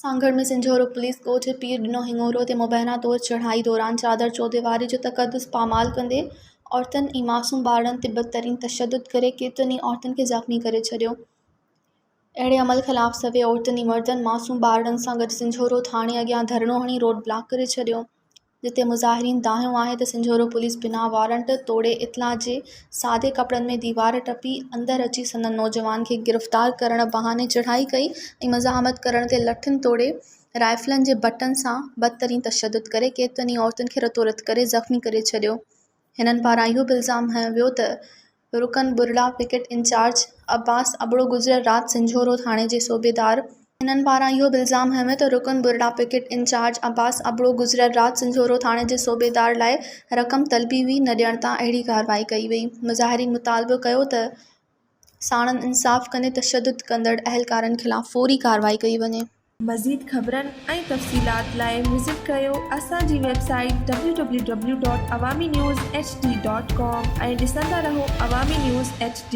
सांगड़ में सिंझोरो पुलिस ॻोठ पीर ॾिनो हिंगोरो ते मुबैना तौर चढ़ाई दौरान चादर चौदेवारी जो तक़दुस पामाल कंदे औरतुनि ऐं मासूम ॿारनि ते बदतरीन तशद्दुद करे केतिरनि ई औरतुनि खे ज़ख़्मी करे छॾियो। अहिड़े अमल ख़िलाफ़ सभई औरतुनि ऐं मर्दनि मासूम ॿारनि सां गॾु सिंझोरो थाणे अॻियां धरणो हणी रोड ब्लॉक करे छॾियो, जिते मुज़ाहिरीन दाहियो आहे त सिंझोरो पुलिस बिना वारंट तोड़े इतला जे सादे कपिड़नि में दीवार टपी अंदरि अची संदन नौजवान खे गिरफ़्तार करण बहाने चढ़ाई कई ऐं मज़ाहमत करण ते लठिन तोड़े राइफ़लनि जे बटन सां बदतरीन तशद्दुद करे केतिरनि ई औरतुनि खे रतोरत करे ज़ख़्मी करे छॾियो। हिननि पारां इहो बि इल्ज़ाम हयो वियो त रुकन बुरड़ा पिकेट इंचार्ज अब्बास अबड़ो गुज़िरियल राति सिंझोरो थाणे जे सूबेदार लाइ रक़म तलबी हुई, न ॾियण तां अहिड़ी कार्रवाई कई वई। मुज़ाहिरीन मुतालबो कयो त साणनि इंसाफ़ कंदे तशद्दुद कंदड़ अहलकारनि ख़िलाफ़ फ़ौरी कार्रवाई कई वञे। मज़ीद ख़बरनि ऐं तफ़सीलात लाइ विज़िट कयो असांजी वेबसाइट www.awamiNewsHD.com ऐं ॾिसंदा रहो अवामी न्यूज़ HD।